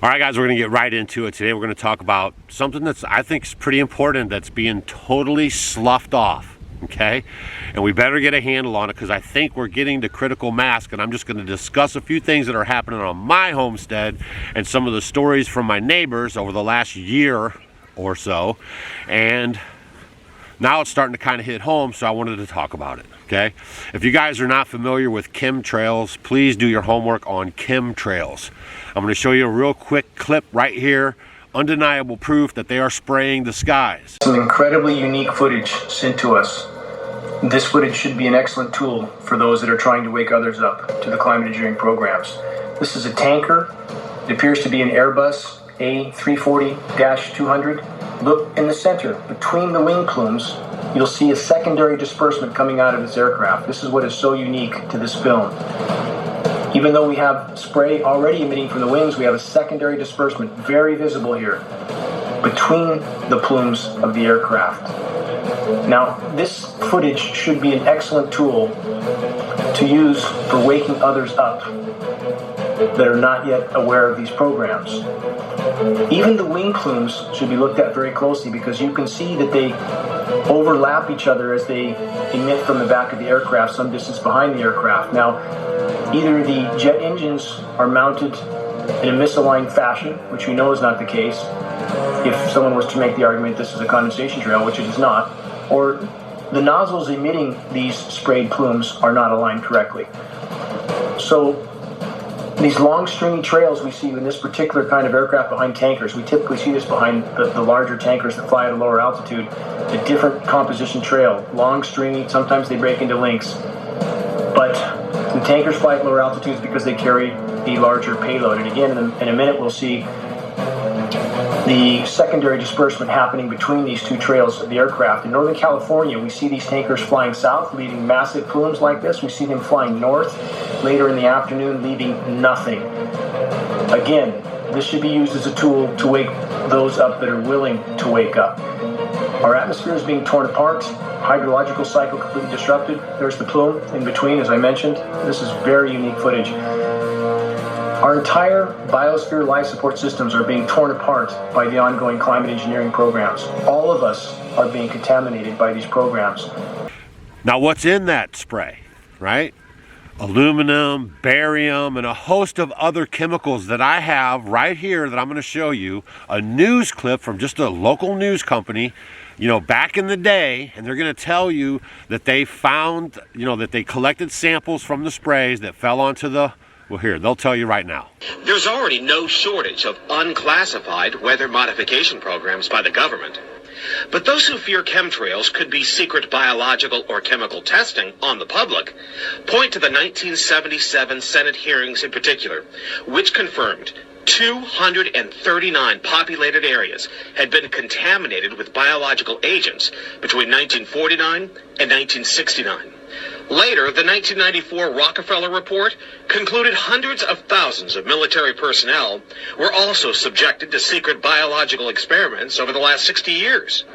All right, guys, we're going to get right into it. Today we're going to talk about something that's, I think, is pretty important, that's being totally sloughed off, okay? And we better get a handle on it because I think we're getting to critical mass, and I'm just going to discuss a few things that are happening on my homestead and some of the stories from my neighbors over the last year or so. And now it's starting to kind of hit home, so I wanted to talk about it, okay? If you guys are not familiar with chemtrails, please do your homework on chemtrails. I'm going to show you a real quick clip right here. Undeniable proof that they are spraying the skies. Some incredibly unique footage sent to us. This footage should be an excellent tool for those that are trying to wake others up to the climate engineering programs. This is a tanker. It appears to be an Airbus A340-200. Look in the center, between the wing plumes, you'll see a secondary disbursement coming out of this aircraft. This is what is so unique to this film. Even though we have spray already emitting from the wings, we have a secondary disbursement, very visible here, between the plumes of the aircraft. Now, this footage should be an excellent tool to use for waking others up that are not yet aware of these programs. Even the wing plumes should be looked at very closely because you can see that they overlap each other as they emit from the back of the aircraft some distance behind the aircraft. Now, either the jet engines are mounted in a misaligned fashion, which we know is not the case, if someone was to make the argument this is a condensation trail, which it is not, or the nozzles emitting these sprayed plumes are not aligned correctly. So these long stringy trails we see in this particular kind of aircraft behind tankers, we typically see this behind the larger tankers that fly at a lower altitude, a different composition trail, long stringy, sometimes they break into links. But the tankers fly at lower altitudes because they carry a larger payload. And again, in a minute we'll see the secondary disbursement happening between these two trails of the aircraft. In Northern California, we see these tankers flying south, leaving massive plumes like this. We see them flying north later in the afternoon, leaving nothing. Again, this should be used as a tool to wake those up that are willing to wake up. Our atmosphere is being torn apart, hydrological cycle completely disrupted. There's the plume in between, as I mentioned. This is very unique footage. Our entire biosphere life support systems are being torn apart by the ongoing climate engineering programs. All of us are being contaminated by these programs. Now, what's in that spray, right? Aluminum, barium, and a host of other chemicals that I have right here that I'm going to show you. A news clip from just a local news company, back in the day, and they're going to tell you that they found, that they collected samples from the sprays that fell onto the, well, here, they'll tell you right now. There's already no shortage of unclassified weather modification programs by the government. But those who fear chemtrails could be secret biological or chemical testing on the public point to the 1977 Senate hearings in particular, which confirmed 239 populated areas had been contaminated with biological agents between 1949 and 1969. Later, the 1994 Rockefeller Report concluded hundreds of thousands of military personnel were also subjected to secret biological experiments over the last 60 years.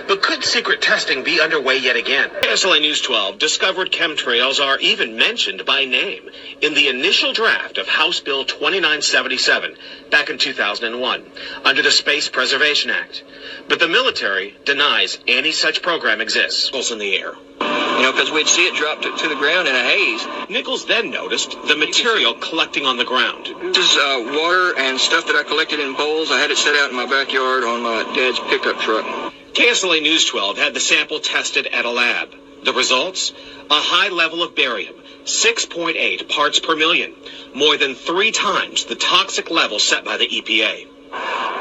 But could secret testing be underway yet again? KSLA News 12 discovered chemtrails are even mentioned by name in the initial draft of House Bill 2977 back in 2001 under the Space Preservation Act. But the military denies any such program exists. In the air. Because we'd see it drop to the ground in a haze. Nichols then noticed the material collecting on the ground. This is water and stuff that I collected in bowls. I had it set out in my backyard on my dad's pickup truck. KSLA News 12 had the sample tested at a lab. The results? A high level of barium, 6.8 parts per million, more than 3 times the toxic level set by the EPA.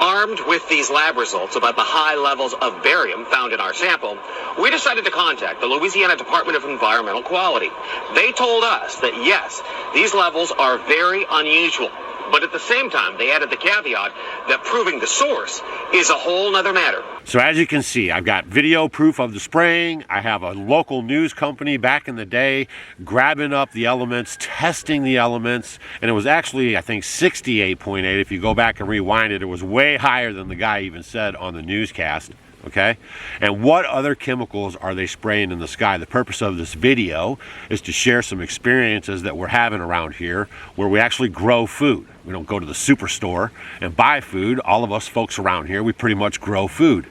Armed with these lab results about the high levels of barium found in our sample, we decided to contact the Louisiana Department of Environmental Quality. They told us that yes, these levels are very unusual, but at the same time, they added the caveat that proving the source is a whole nother matter. So as you can see, I've got video proof of the spraying. I have a local news company back in the day grabbing up the elements, testing the elements, and it was actually, I think, 68.8. If you go back and rewind it, it was way higher than the guy even said on the newscast. okay? And what other chemicals are they spraying in the sky? The purpose of this video is to share some experiences that we're having around here where we actually grow food. We don't go to the superstore and buy food. All of us folks around here, we pretty much grow food.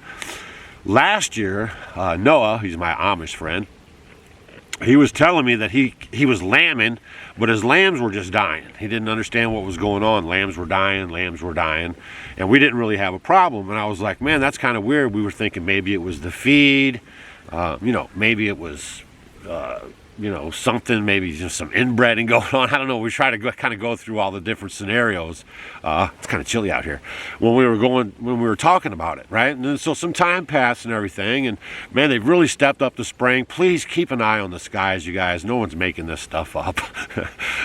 Last year, Noah, he's my Amish friend, he was telling me that he was lambing, but his lambs were just dying. He didn't understand what was going on. Lambs were dying, and we didn't really have a problem. And I was like, man, that's kind of weird. We were thinking maybe it was the feed, maybe it was, something, maybe just some inbreeding going on. I don't know. We try to kind of go through all the different scenarios. It's kind of chilly out here when we were talking about it, right? And then, so some time passed and everything, and man, they've really stepped up the spraying. Please keep an eye on the skies, you guys. No one's making this stuff up.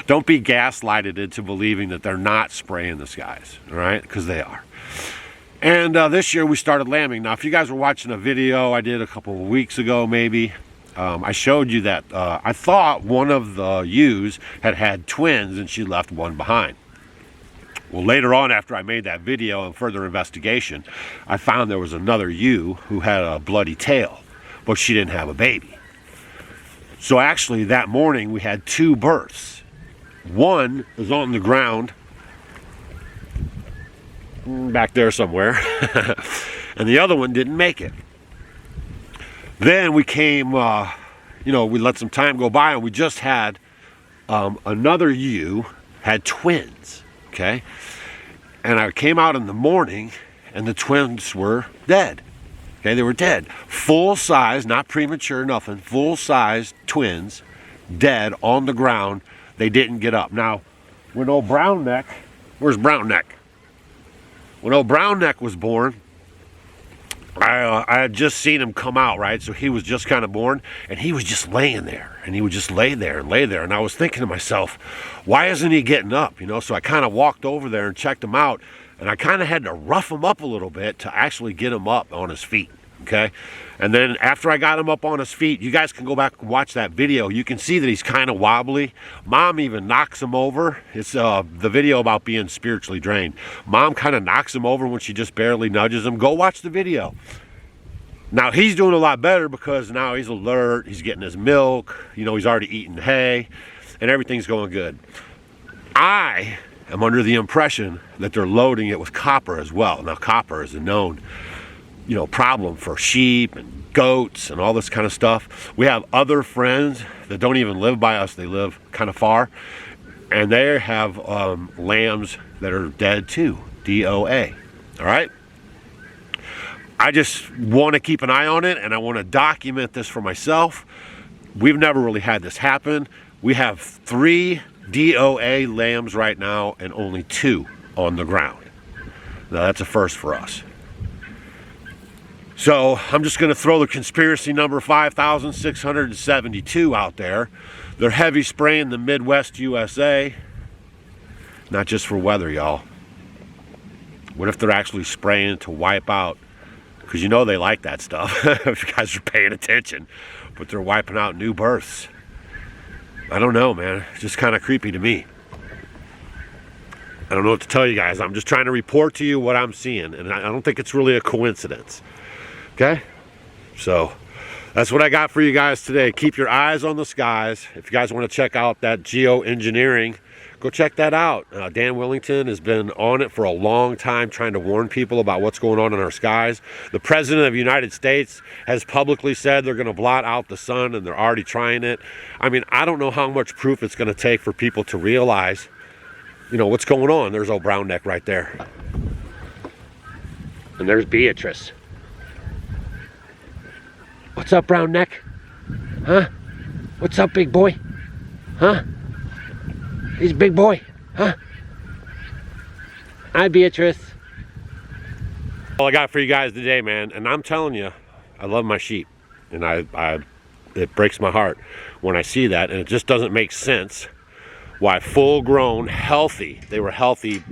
Don't be gaslighted into believing that they're not spraying the skies, all right? Because they are. And this year we started lambing. Now, if you guys were watching a video I did a couple of weeks ago, maybe, I showed you that I thought one of the ewes had twins and she left one behind. Well, later on, after I made that video and further investigation, I found there was another ewe who had a bloody tail, but she didn't have a baby. So actually that morning we had 2 births. One is on the ground back there somewhere and the other one didn't make it. Then we came, we let some time go by, and we just had another ewe had twins, okay? And I came out in the morning, and the twins were dead, okay? They were dead. Full size, not premature, nothing. Full size twins, dead on the ground. They didn't get up. Now, when old Brown Neck, where's Brown Neck? When old Brown Neck was born, I had just seen him come out, right? So he was just kind of born, and he was just laying there, and he would just lay there and lay there. And I was thinking to myself, why isn't he getting up? So I kind of walked over there and checked him out, and I kind of had to rough him up a little bit to actually get him up on his feet, okay? And then after I got him up on his feet, you guys can go back and watch that video. You can see that he's kind of wobbly. Mom even knocks him over. It's the video about being spiritually drained. Mom kind of knocks him over when she just barely nudges him. Go watch the video. Now he's doing a lot better because now he's alert. He's getting his milk. He's already eating hay, and everything's going good. I am under the impression that they're loading it with copper as well. Now copper is a known problem for sheep and goats and all this kind of stuff. We have other friends that don't even live by us. They live kind of far, and they have lambs that are dead too, DOA. All right. I just want to keep an eye on it, and I want to document this for myself. We've never really had this happen. We have 3 DOA lambs right now and only 2 on the ground. Now that's a first for us. So I'm just going to throw the conspiracy number 5,672 out there. They're heavy spraying the Midwest USA. Not just for weather, y'all. What if they're actually spraying to wipe out? Because they like that stuff, if you guys are paying attention. But they're wiping out new births. I don't know, man. It's just kind of creepy to me. I don't know what to tell you guys. I'm just trying to report to you what I'm seeing. And I don't think it's really a coincidence. Okay? So that's what I got for you guys today. Keep your eyes on the skies. If you guys want to check out that geoengineering, go check that out. Dan Willington has been on it for a long time, trying to warn people about what's going on in our skies. The President of the United States has publicly said they're going to blot out the sun, and they're already trying it. I mean, I don't know how much proof it's going to take for people to realize, what's going on. There's old Brown Neck right there. And there's Beatrice. What's up, Brown Neck? Huh? What's up, big boy? Huh? He's a big boy, huh? Hi, Beatrice. All I got for you guys today, man, and I'm telling you, I love my sheep, and it breaks my heart when I see that, and it just doesn't make sense why full-grown, healthy, they were healthy,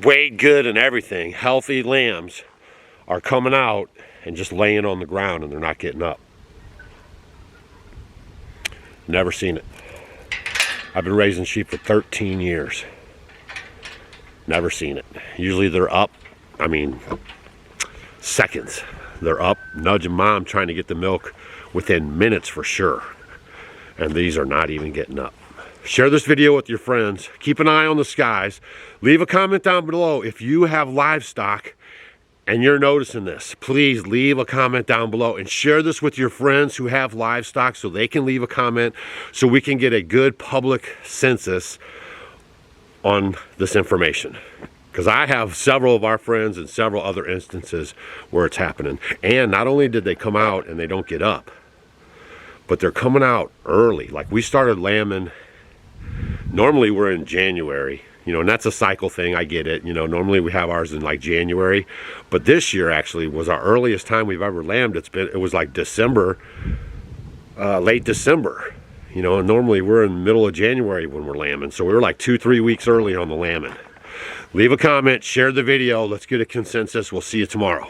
weighed good and everything, healthy lambs are coming out and just laying on the ground, and they're not getting up. Never seen it. I've been raising sheep for 13 years. Never seen it. Usually they're up. I mean, seconds. They're up, nudging mom, trying to get the milk within minutes for sure. And these are not even getting up. Share this video with your friends. Keep an eye on the skies. Leave a comment down below if you have livestock and you're noticing this. Please leave a comment down below and share this with your friends who have livestock so they can leave a comment so we can get a good public census on this information. Because I have several of our friends and several other instances where it's happening. And not only did they come out and they don't get up, but they're coming out early. Like we started lambing, normally we're in January, you know, and that's a cycle thing, I get it. You know, normally we have ours in like January, but this year actually was our earliest time we've ever lambed. It was like December, late December, you know, and normally we're in the middle of January when we're lambing. So we were like 2-3 weeks early on the lambing. Leave a comment, share the video, let's get a consensus. We'll see you tomorrow.